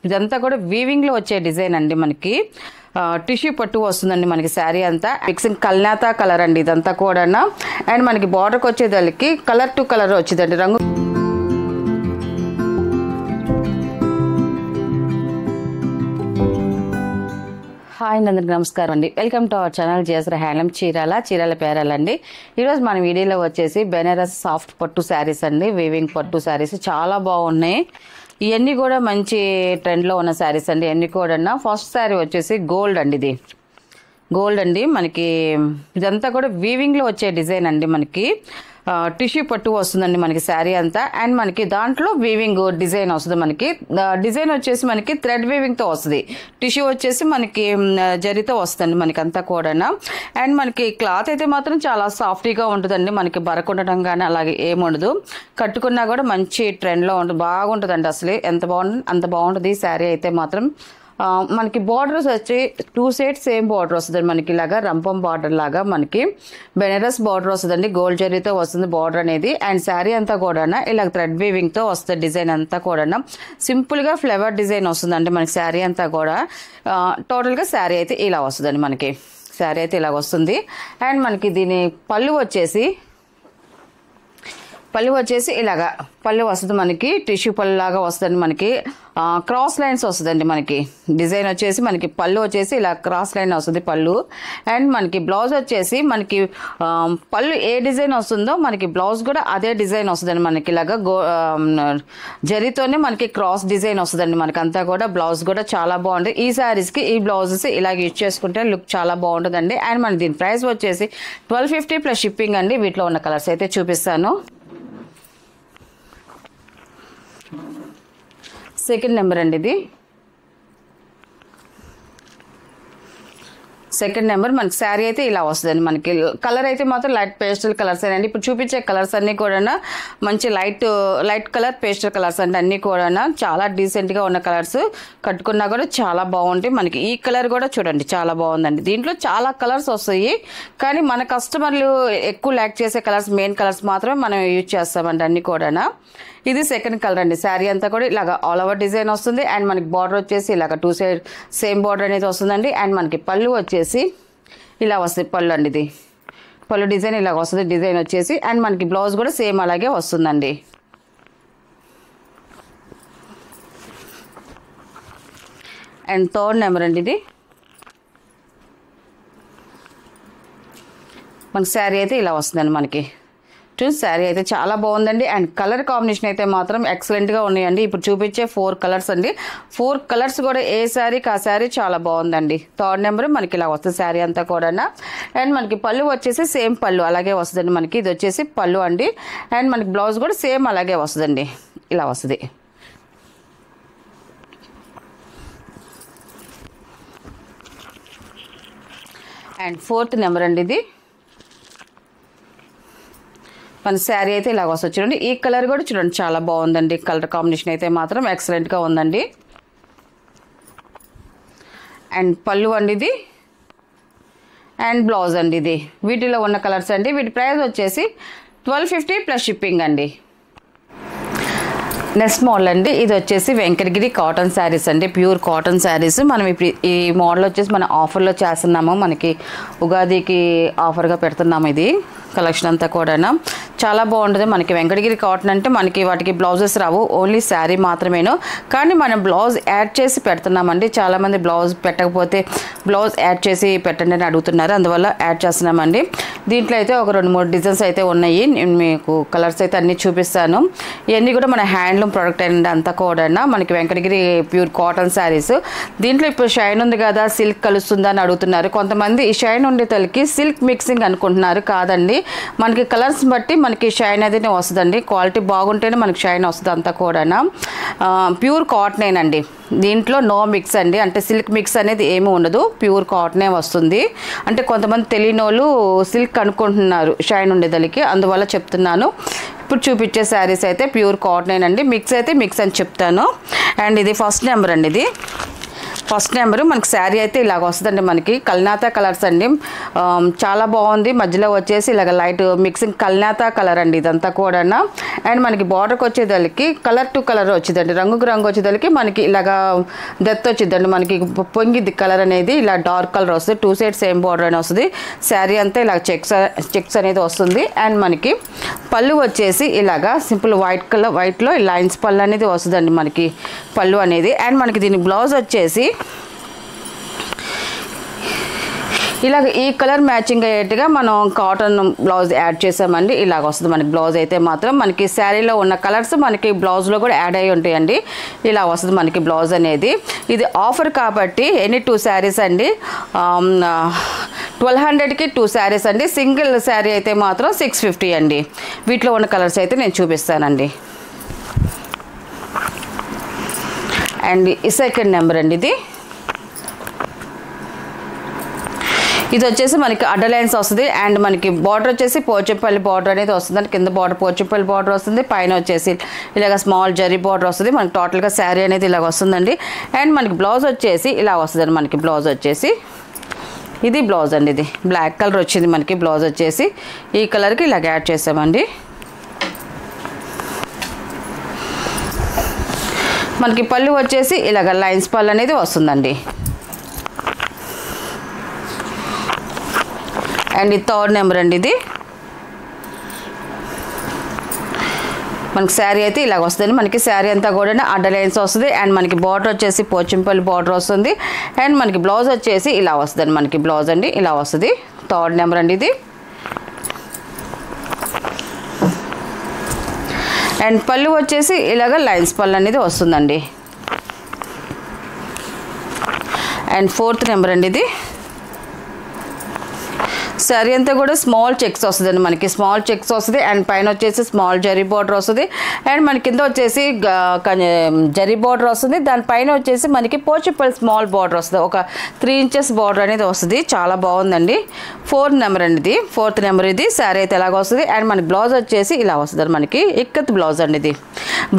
ఇదంతా కూడా వీవింగ్ లో వచ్చే డిజైన్ అండి. మనకి టిష్యూ పట్టు వస్తుందండి మనకి శారీ అంతా. మిక్సింగ్ కల్నాతా కలర్ అండి ఇదంతా కూడా. అండ్ మనకి బార్డర్కి వచ్చేదానికి కలర్ టు కలర్ వచ్చిందండి రంగు. హాయ్ అందరికి నమస్కారం అండి. వెల్కమ్ టు అవర్ ఛానల్ జేసర హ్యాండ్లూమ్ చీరాల పేరాలండి. ఈరోజు మన వీడియోలో వచ్చేసి బెనారస్ సాఫ్ట్ పట్టు శారీస్ అండి. వీవింగ్ పట్టు శారీస్ చాలా బాగున్నాయి. ఇవన్నీ కూడా మంచి ట్రెండ్లో ఉన్న శారీస్ అండి. ఇవన్నీ కూడా ఫస్ట్ శారీ వచ్చేసి గోల్డ్ అండి. ఇది గోల్డ్ అండి. మనకి ఇదంతా కూడా వీవింగ్లో వచ్చే డిజైన్ అండి. మనకి టిష్యూ పట్టు వస్తుందండి మనకి శారీ అంతా. అండ్ మనకి దాంట్లో వీవింగ్ డిజైన్ వస్తుంది. మనకి డిజైన్ వచ్చేసి మనకి థ్రెడ్ వీవింగ్తో వస్తుంది. టిష్యూ వచ్చేసి మనకి జరీతో వస్తుంది మనకి అంతా కూడా. అండ్ మనకి క్లాత్ అయితే మాత్రం చాలా సాఫ్ట్గా ఉంటుందండి. మనకి బరకుండటం కానీ అలాగే ఏముండదు. కట్టుకున్నా కూడా మంచి ట్రెండ్లో ఉంటుంది. బాగుంటుందండి. అసలు అంత బాగుంటుంది ఈ శారీ అయితే మాత్రం. మనకి బార్డర్స్ వచ్చి 2 సైడ్స్ సేమ్ బార్డర్ వస్తుంది మనకి. ఇలాగా రంపం బార్డర్ లాగా మనకి బెనారస్ బార్డర్ వస్తుందండి. గోల్డ్ జరీతో వస్తుంది బార్డర్ అనేది. అండ్ శారీ అంతా కూడా ఇలా థ్రెడ్ వీవింగ్తో వస్తుంది. డిజైన్ అంతా కూడా సింపుల్గా ఫ్లవర్ డిజైన్ వస్తుందండి మనకి శారీ అంతా కూడా. టోటల్గా శారీ అయితే ఇలా వస్తుందండి మనకి. శారీ అయితే ఇలా వస్తుంది. అండ్ మనకి దీని పళ్ళు వచ్చేసి ఇలాగా పళ్ళు వస్తుంది మనకి. టిష్యూ పళ్ళు లాగా వస్తుంది మనకి. క్రాస్ లైన్స్ వస్తుందండి మనకి. డిజైన్ వచ్చేసి మనకి పళ్ళు వచ్చేసి ఇలా క్రాస్ లైన్ వస్తుంది పళ్ళు. అండ్ మనకి బ్లౌజ్ వచ్చేసి మనకి పళ్ళు ఏ డిజైన్ వస్తుందో మనకి బ్లౌజ్ కూడా అదే డిజైన్ వస్తుందండి మనకి. ఇలాగా జరీతోనే మనకి క్రాస్ డిజైన్ వస్తుందండి మనకి అంతా కూడా. బ్లౌజ్ కూడా చాలా బాగుంటుంది. ఈ శారీస్కి ఈ బ్లౌజెస్ ఇలాగ యూజ్ చేసుకుంటే లుక్ చాలా బాగుంటుందండి. అండ్ మనకి దీని ప్రైస్ వచ్చేసి 1250 ప్లస్ షిప్పింగ్ అండి. వీటిలో ఉన్న కలర్స్ అయితే చూపిస్తాను. సెకండ్ నెంబర్ అండి. ఇది సెకండ్ నెంబర్. మనకి శారీ అయితే ఇలా వస్తుందండి మనకి. కలర్ అయితే మాత్రం లైట్ పేస్టల్ కలర్స్ అండి. ఇప్పుడు చూపించే కలర్స్ అన్నీ కూడా మంచి లైట్ కలర్ పేస్టల్ కలర్స్ అండి. అన్నీ కూడా చాలా డీసెంట్గా ఉన్న కలర్స్. కట్టుకున్నా కూడా చాలా బాగుంటాయి మనకి. ఈ కలర్ కూడా చూడండి చాలా బాగుందండి. దీంట్లో చాలా కలర్స్ వస్తాయి కానీ మన కస్టమర్లు ఎక్కువ లైక్ చేసే కలర్స్, మెయిన్ కలర్స్ మాత్రమే మనం యూజ్ చేస్తామండి అన్నీ కూడా. ఇది సెకండ్ కలర్ అండి. శారీ అంతా కూడా ఇలాగ ఆల్ ఓవర్ డిజైన్ వస్తుంది. అండ్ మనకి బార్డర్ వచ్చేసి ఇలాగ 2 సైడ్ సేమ్ బార్డర్ అనేది వస్తుందండి. అండ్ మనకి పళ్ళు వచ్చేసి ఇలా వస్తుంది పళ్ళు అండి. ఇది పళ్ళు డిజైన్ ఇలాగ వస్తుంది డిజైన్ వచ్చేసి. అండ్ మనకి బ్లౌజ్ కూడా సేమ్ అలాగే వస్తుందండి. అండ్ థర్డ్ నెంబర్ అండి. ఇది మనకి శారీ అయితే ఇలా వస్తుందండి మనకి. శారీ అయితే చాలా బాగుందండి. అండ్ కలర్ కాంబినేషన్ అయితే మాత్రం ఎక్సలెంట్గా ఉన్నాయండి. ఇప్పుడు చూపించే 4 కలర్స్ అండి. 4 కలర్స్ కూడా ఏ శారీకి ఆ శారీ చాలా బాగుందండి. థర్డ్ నెంబర్ మనకి ఇలా వస్తుంది శారీ అంతా కూడా. అండ్ మనకి పళ్ళు వచ్చేసి సేమ్ పళ్ళు అలాగే వస్తుందండి మనకి. ఇది వచ్చేసి పళ్ళు అండి. అండ్ మనకి బ్లౌజ్ కూడా సేమ్ అలాగే వస్తుందండి. ఇలా వస్తుంది. అండ్ ఫోర్త్ నెంబర్ అండి. ఇది మన శారీ అయితే ఇలాగ వస్తుంది చూడండి. ఈ కలర్ కూడా చూడండి చాలా బాగుందండి. కలర్ కాంబినేషన్ అయితే మాత్రం ఎక్సలెంట్గా ఉందండి. అండ్ పళ్ళు అండి ఇది. అండ్ బ్లౌజ్ అండి ఇది. వీటిలో ఉన్న కలర్స్ అండి. వీటి ప్రైస్ వచ్చేసి 1250 ప్లస్ షిప్పింగ్ అండి. నెక్స్ట్ మోడల్ అండి. ఇది వచ్చేసి వెంకటగిరి కాటన్ శారీస్ అండి. Pure cotton saris. మనం ఇప్పుడు ఈ మోడల్ వచ్చేసి మన ఆఫర్లో చేస్తున్నాము. మనకి ఉగాదికి ఆఫర్గా పెడుతున్నాము. ఇది కలెక్షన్ అంతా కూడా చాలా బాగుంటుంది మనకి. వెంకటగిరి కాటన్ అంటే మనకి వాటికి బ్లౌజెస్ రావు, ఓన్లీ శారీ మాత్రమేను. కానీ మనం బ్లౌజ్ యాడ్ చేసి పెడుతున్నామండి. చాలామంది బ్లౌజ్ పెట్టకపోతే బ్లౌజ్ యాడ్ చేసి పెట్టండి అని అడుగుతున్నారు. అందువల్ల యాడ్ చేస్తున్నామండి. దీంట్లో అయితే ఒక 2-3 డిజైన్స్ అయితే ఉన్నాయి. నేను మీకు కలర్స్ అయితే అన్నీ చూపిస్తాను. ఇవన్నీ కూడా మన హ్యాండ్లూమ్ ప్రోడక్ట్ అండి అంతా కూడా. మనకి వెంకటగిరి ప్యూర్ కాటన్ శారీస్. దీంట్లో ఇప్పుడు షైన్ ఉంది కదా, సిల్క్ కలుస్తుందా అని అడుగుతున్నారు కొంతమంది. ఈ షైన్ ఉండే తలకి సిల్క్ మిక్సింగ్ అనుకుంటున్నారు. కాదండి, మనకి కలర్స్ బట్టి మనకి షైన్ అనేది వస్తుందండి. క్వాలిటీ బాగుంటేనే మనకి షైన్ వస్తుంది అంతా కూడా. ప్యూర్ కాటనేనండి. దీంట్లో నో మిక్స్ అండి. అంటే సిల్క్ మిక్స్ అనేది ఏమీ ఉండదు. ప్యూర్ కాటనే వస్తుంది. అంటే కొంతమంది తెలియని వాళ్ళు సిల్క్ అనుకుంటున్నారు షైన్ ఉండేదలికి, అందువల్ల చెప్తున్నాను. ఇప్పుడు చూపించే శారీస్ అయితే ప్యూర్ కాటనేనండి. మిక్స్ అయితే మిక్స్ అని చెప్తాను. అండ్ ఇది ఫస్ట్ నెంబర్ అండి. ఇది ఫస్ట్ నెంబర్ మనకి శారీ అయితే ఇలాగ వస్తుందండి. మనకి కల్నాతా కలర్స్ అండి. చాలా బాగుంది. మధ్యలో వచ్చేసి ఇలాగ లైట్ మిక్సింగ్ కల్నాతా కలర్ అండి ఇదంతా కూడా. అండ్ మనకి బార్డర్కి వచ్చేదానికి కలర్ టు కలర్ వచ్చిందండి, రంగుకు రంగు వచ్చేదానికి మనకి ఇలాగా డెత్ వచ్చిందండి. మనకి పొంగిద్ది కలర్ అనేది, ఇలా డార్క్ కలర్ వస్తుంది. 2 సైడ్ సేమ్ బార్డర్ అని వస్తుంది. శారీ అంతా ఇలా చెక్స్ అనేది వస్తుంది. అండ్ మనకి పళ్ళు వచ్చేసి ఇలాగా సింపుల్ వైట్ కలర్, వైట్లో లైన్స్ పళ్ళు అనేది వస్తుందండి మనకి పళ్ళు అనేది. అండ్ మనకి దీని బ్లౌజ్ వచ్చేసి ఇలాగ ఈ కలర్ మ్యాచింగ్ అయ్యేట్టుగా మనం కాటన్ బ్లౌజ్ యాడ్ చేసామండి. ఇలాగ వస్తుంది మనకి బ్లౌజ్ అయితే మాత్రం. మనకి శారీలో ఉన్న కలర్స్ మనకి బ్లౌజ్లో కూడా యాడ్ అయ్యి ఉంటాయండి. ఇలా వస్తుంది మనకి బ్లౌజ్ అనేది. ఇది ఆఫర్ కాబట్టి ఎనీ 2 శారీస్ అండి. 1200కి 2 శారీస్ అండి. సింగిల్ శారీ అయితే మాత్రం 650 అండి. వీటిలో ఉన్న కలర్స్ అయితే నేను చూపిస్తానండి. అండ్ ఈ సెకండ్ నెంబర్ అండి. ఇది వచ్చేసి మనకి అడ్డలైన్స్ వస్తుంది. అండ్ మనకి బార్డర్ వచ్చేసి పోచంపల్లి బార్డర్ అనేది వస్తుంది. కింద బార్డర్ పోచంపల్లి బార్డర్ వస్తుంది, పైన వచ్చేసి ఇలాగ స్మాల్ జరీ బార్డర్ వస్తుంది. మనకి టోటల్గా శారీ అనేది ఇలాగ వస్తుందండి. అండ్ మనకి బ్లౌజ్ వచ్చేసి ఇలా వస్తుందండి. మనకి బ్లౌజ్ వచ్చేసి ఇది బ్లౌజ్ అండి. ఇది బ్లాక్ కలర్ వచ్చింది మనకి బ్లౌజ్ వచ్చేసి. ఈ కలర్కి ఇలాగ యాడ్ చేసామండి. మనకి పళ్ళు వచ్చేసి ఇలాగ లైన్స్ పళ్ళు అనేది వస్తుందండి. అండ్ ఇది థర్డ్ నెంబర్ అండి. ఇది మనకి శారీ అయితే ఇలాగ వస్తుంది. మనకి శారీ అంతా కూడా అడ్డలైన్స్ వస్తుంది. అండ్ మనకి బార్డర్ వచ్చేసి పోచంపల్లి బార్డర్ వస్తుంది. అండ్ మనకి బ్లౌజ్ వచ్చేసి ఇలా వస్తుంది. మనకి బ్లౌజ్ అండి ఇలా వస్తుంది. థర్డ్ నెంబర్ అండి ఇది. అండ్ పళ్ళు వచ్చేసి ఇలాగ లైన్స్ పళ్ళు అనేది వస్తుందండి. అండ్ ఫోర్త్ నెంబర్ అండి. ఇది శారీ అంతా కూడా స్మాల్ చెక్స్ వస్తుందండి. మనకి స్మాల్ చెక్స్ వస్తుంది. అండ్ పైన వచ్చేసి స్మాల్ జరీ బార్డర్ వస్తుంది. అండ్ మన కింద వచ్చేసి జరీ బార్డర్ వస్తుంది. దానిపైన వచ్చేసి మనకి పోచంపల్లి స్మాల్ బార్డర్ వస్తుంది. ఒక 3 ఇంచెస్ బార్డర్ అనేది వస్తుంది. చాలా బాగుందండి. 4th నెంబర్ అండి. ఇది 4th నెంబర్. ఇది శారీ అయితే ఎలాగ వస్తుంది. అండ్ మనకి బ్లౌజ్ వచ్చేసి ఇలా వస్తుంది. మనకి ఇక్కత్ బ్లౌజ్ అండి. ఇది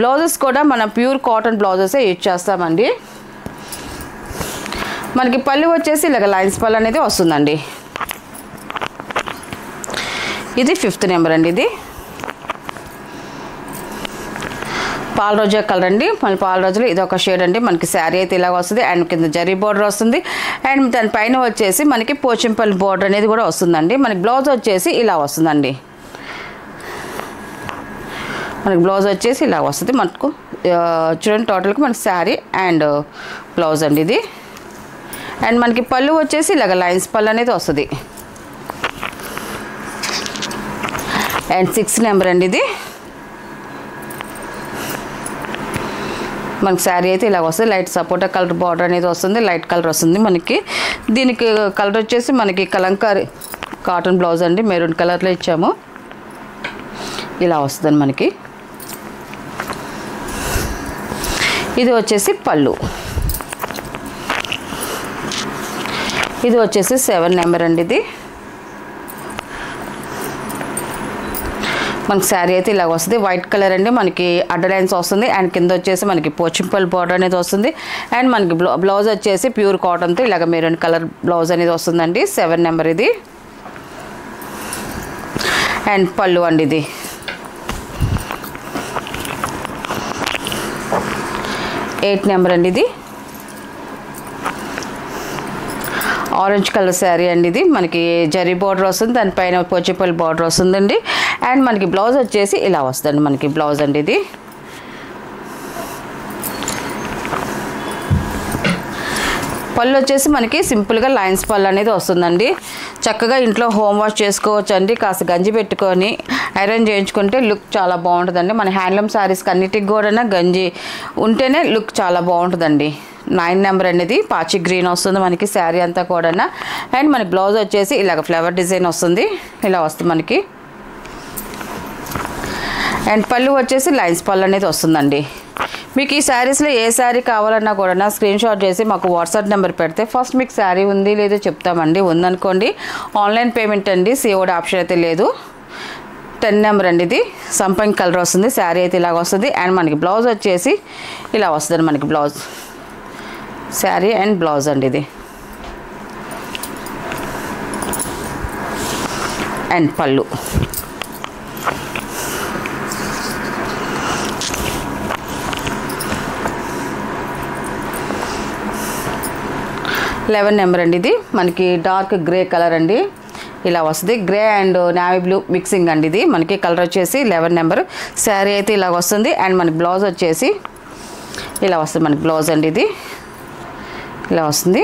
బ్లౌజెస్ కూడా మనం ప్యూర్ కాటన్ బ్లౌజెస్ యూజ్ చేస్తామండి. మనకి పళ్ళు వచ్చేసి ఇలాగ లైన్స్ పళ్ళు అనేది వస్తుందండి. ఇది 5th నెంబర్ అండి. ఇది పాల రోజా కలర్ అండి. మళ్ళీ పాల రోజులు ఇది ఒక షేడ్ అండి. మనకి శారీ అయితే ఇలాగ వస్తుంది. అండ్ కింద జరీ బార్డర్ వస్తుంది. అండ్ దానిపైన వచ్చేసి మనకి పోచంపల్లి బార్డర్ అనేది కూడా వస్తుందండి. మనకి బ్లౌజ్ వచ్చేసి ఇలా వస్తుందండి. మనకి బ్లౌజ్ వచ్చేసి ఇలా వస్తుంది. మనకు చూడండి టోటల్గా మనకి శారీ అండ్ బ్లౌజ్ అండి ఇది. అండ్ మనకి పళ్ళు వచ్చేసి ఇలాగ లైన్స్ పళ్ళు అనేది వస్తుంది. అండ్ 6th నెంబర్ అండి. ఇది మనకి శారీ అయితే ఇలా వస్తుంది. లైట్ సపోటా కలర్ బార్డర్ అనేది వస్తుంది. లైట్ కలర్ వస్తుంది. మనకి దీనికి కలర్ వచ్చేసి మనకి కలంకారీ కాటన్ బ్లౌజ్ అండి. మెరూన్ కలర్లో ఇచ్చాము. ఇలా వస్తుంది మనకి. ఇది వచ్చేసి పళ్ళు. ఇది వచ్చేసి 7 నెంబర్ అండి. ఇది మనకి శారీ అయితే ఇలాగ వస్తుంది. వైట్ కలర్ అండి. మనకి అడ్డలైన్స్ వస్తుంది. అండ్ కింద వచ్చేసి మనకి పోచంపల్లి బార్డర్ అనేది వస్తుంది. అండ్ మనకి బ్లౌజ్ వచ్చేసి ప్యూర్ కాటన్తో ఇలాగ మెరూన్ కలర్ బ్లౌజ్ అనేది వస్తుందండి. 7 నెంబర్ ఇది. అండ్ పళ్ళు అండి. ఇది 8 నెంబర్ అండి. ఇది ఆరెంజ్ కలర్ శారీ అండి. ఇది మనకి జరీ బార్డర్ వస్తుంది. దానిపైన పోచంపల్లి బార్డర్ వస్తుందండి. అండ్ మనకి బ్లౌజ్ వచ్చేసి ఇలా వస్తుంది. మనకి బ్లౌజ్ అండి. ఇది పళ్ళు వచ్చేసి మనకి సింపుల్గా లైన్స్ పళ్ళు అనేది వస్తుందండి. చక్కగా ఇంట్లో హోమ్ వాష్ చేసుకోవచ్చు అండి. కాస్త గంజి పెట్టుకొని ఐరన్ చేయించుకుంటే లుక్ చాలా బాగుంటుందండి. మన హ్యాండ్లూమ్ శారీస్కి అన్నిటికి కూడా గంజి ఉంటేనే లుక్ చాలా బాగుంటుందండి. 9 నెంబర్ అనేది పాచి గ్రీన్ వస్తుంది మనకి శారీ అంతా కూడా. అండ్ మన బ్లౌజ్ వచ్చేసి ఇలాగ ఫ్లవర్ డిజైన్ వస్తుంది. ఇలా వస్తుంది మనకి. అండ్ పళ్ళు వచ్చేసి లైన్స్ పళ్ళు అనేది వస్తుందండి. మీకు ఈ శారీస్లో ఏ శారీ కావాలన్నా కూడా స్క్రీన్ షాట్ చేసి మాకు వాట్సాప్ నెంబర్ పెడితే ఫస్ట్ మీకు శారీ ఉంది లేదో చెప్తామండి. ఉందనుకోండి ఆన్లైన్ పేమెంట్ అండి. సిఓడి ఆప్షన్ అయితే లేదు. 10 నెంబర్ అండి. ఇది సంపంగి కలర్ వస్తుంది. శారీ అయితే ఇలాగ వస్తుంది. అండ్ మనకి బ్లౌజ్ వచ్చేసి ఇలా వస్తుంది. మనకి బ్లౌజ్ శారీ అండ్ బ్లౌజ్ అండి ఇది. అండ్ పళ్ళు. లెవెన్ నెంబర్ అండి ఇది. మనకి డార్క్ గ్రే కలర్ అండి, ఇలా వస్తుంది. Grey and navy blue mixing అండి ఇది. మనకి కలర్ వచ్చేసి 11 నెంబర్. శారీ అయితే ఇలా వస్తుంది. అండ్ మనకి బ్లౌజ్ వచ్చేసి ఇలా వస్తుంది. మనకి బ్లౌజ్ అండి ఇది ఇలా వస్తుంది.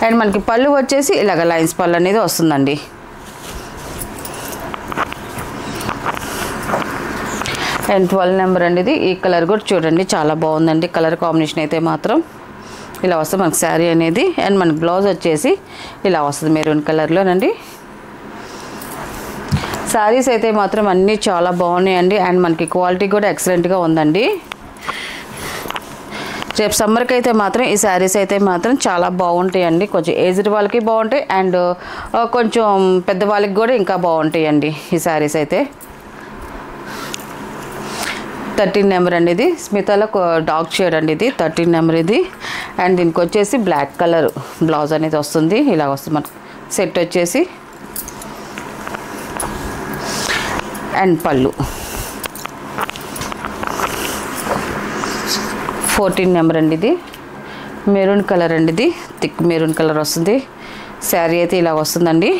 అండ్ మనకి పళ్ళు వచ్చేసి ఇలాగ లైన్స్ పళ్ళు అనేది వస్తుందండి. అండ్ 12 నెంబర్ అండి ఇది. ఈ కలర్ కూడా చూడండి చాలా బాగుందండి. కలర్ కాంబినేషన్ అయితే మాత్రం ఇలా వస్తుంది మనకి శారీ అనేది. అండ్ మనకి బ్లౌజ్ వచ్చేసి ఇలా వస్తుంది మెరూన్ కలర్లోనండి. శారీస్ అయితే మాత్రం అన్నీ చాలా బాగున్నాయండి. అండ్ మనకి క్వాలిటీ కూడా ఎక్సలెంట్గా ఉందండి. రేపు సమ్మర్కి అయితే మాత్రం ఈ శారీస్ అయితే మాత్రం చాలా బాగుంటాయండి. కొంచెం ఏజ్డ్ వాళ్ళకి బాగుంటాయి అండ్ కొంచెం పెద్దవాళ్ళకి కూడా ఇంకా బాగుంటాయండి ఈ శారీస్ అయితే. 13 నెంబర్ అండి ఇది. స్మితాలో డార్క్ షేడ్ అండి ఇది. 13 నెంబర్ ఇది. అండ్ దీనికి వచ్చేసి బ్లాక్ కలర్ బ్లౌజ్ అనేది వస్తుంది. ఇలా వస్తుంది మనకు సెట్ వచ్చేసి. అండ్ పళ్ళు. 14 నెంబర్ అండి ఇది. మెరూన్ కలర్ అండి ఇది. థిక్ మెరూన్ కలర్ వస్తుంది. శారీ అయితే ఇలా వస్తుందండి.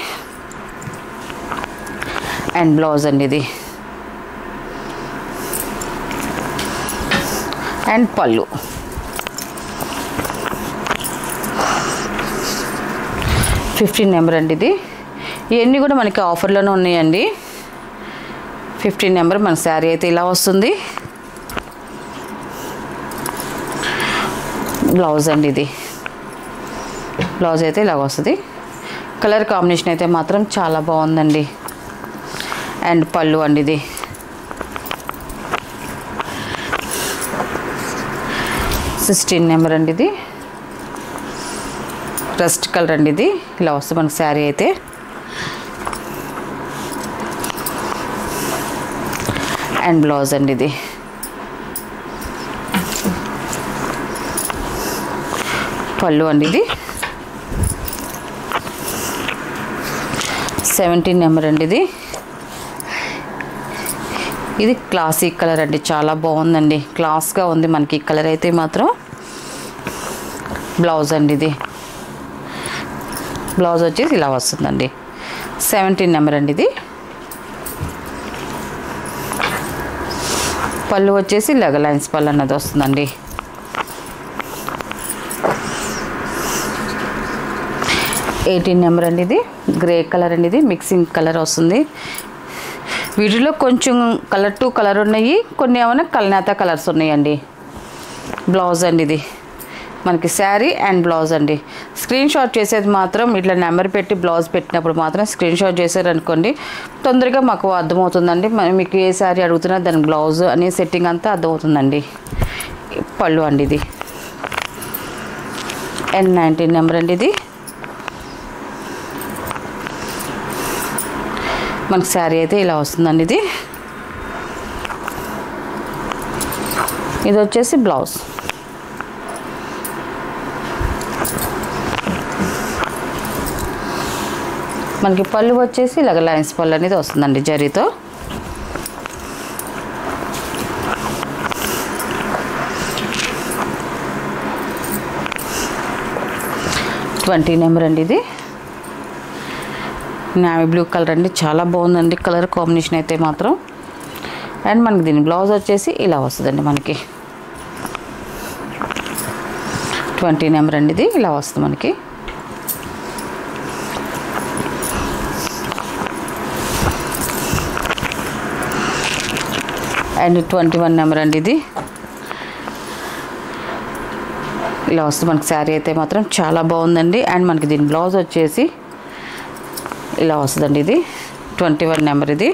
అండ్ బ్లౌజ్ అండి ఇది. అండ్ పళ్ళు. ఫిఫ్టీన్ నెంబర్ అండి ఇది. ఇవన్నీ కూడా మనకి ఆఫర్లోనే ఉన్నాయండి. 15 నెంబర్ మన శారీ అయితే ఇలా వస్తుంది. బ్లౌజ్ అండి ఇది. బ్లౌజ్ అయితే ఇలా వస్తుంది. కలర్ కాంబినేషన్ అయితే మాత్రం చాలా బాగుందండి. అండ్ పళ్ళు అండి ఇది. 16 నెంబర్ అండి ఇది. రస్ట్ కలర్ అండి ఇది. ఇలా వస్తుంది మనకి శారీ అయితే. అండ్ బ్లౌజ్ అండి ఇది. పళ్ళు అండి ఇది. 17 నెంబర్ అండి ఇది. ఇది క్లాసిక్ కలర్ అండి. చాలా బాగుందండి. క్లాస్గా ఉంది మనకి ఈ కలర్ అయితే మాత్రం. బ్లౌజ్ అండి ఇది. బ్లౌజ్ వచ్చేసి ఇలా వస్తుందండి. 17 నెంబర్ అండి ఇది. పళ్ళు వచ్చేసి ఇలాగ లైన్స్ పళ్ళు అన్నది వస్తుందండి. ఎయిటీన్ నెంబర్ అండి ఇది. గ్రే కలర్ అండి ఇది. మిక్సింగ్ కలర్ వస్తుంది. వీటిలో కొంచెం కలర్ టు కలర్ ఉన్నాయి, కొన్ని ఏమైనా కల్నేత కలర్స్ ఉన్నాయండి. బ్లౌజ్ అండి ఇది. మనకి శారీ అండ్ బ్లౌజ్ అండి. స్క్రీన్ షాట్ చేసేది మాత్రం ఇట్లా నెంబర్ పెట్టి బ్లౌజ్ పెట్టినప్పుడు మాత్రం స్క్రీన్ షాట్ చేశారనుకోండి తొందరగా మాకు అర్థమవుతుందండి. మీకు ఏ శారీ అడుగుతున్నా దాని బ్లౌజ్ అనే సెట్టింగ్ అంతా అర్థమవుతుందండి. పళ్ళు అండి ఇది. అండ్ 19 నెంబర్ అండి ఇది. మనకి శారీ అయితే ఇలా వస్తుందండి ఇది. ఇది వచ్చేసి బ్లౌజ్. మనకి పళ్ళు వచ్చేసి ఇలాగ లైన్స్ పళ్ళు అనేది వస్తుందండి జరీతో. ట్వంటీ నెంబర్ అండి ఇది. నావీ బ్లూ కలర్ అండి. చాలా బాగుందండి కలర్ కాంబినేషన్ అయితే మాత్రం. అండ్ మనకి దీని బ్లౌజ్ వచ్చేసి ఇలా వస్తుందండి మనకి. 20 నెంబర్ అండి ఇది. ఇలా వస్తుంది మనకి. అండ్ 21 నెంబర్ అండి ఇది. ఇలా వస్తుంది మనకి శారీ అయితే మాత్రం చాలా బాగుందండి. అండ్ మనకి దీని బ్లౌజ్ వచ్చేసి ఇలా వస్తుందండి ఇది. 21 నెంబర్ ఇది.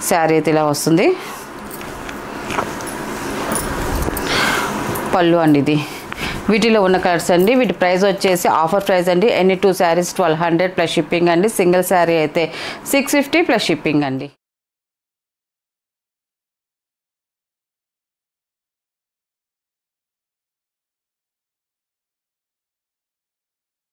శారీ అయితే ఇలా వస్తుంది. పళ్ళు అండి ఇది. వీటిలో ఉన్న కలర్స్ అండి. వీటి ప్రైస్ వచ్చేసి ఆఫర్ ప్రైస్ అండి. ఎనీ 2 శారీస్ 1200 ప్లస్ షిప్పింగ్ అండి. సింగిల్ శారీ అయితే 650 ప్లస్ షిప్పింగ్ అండి.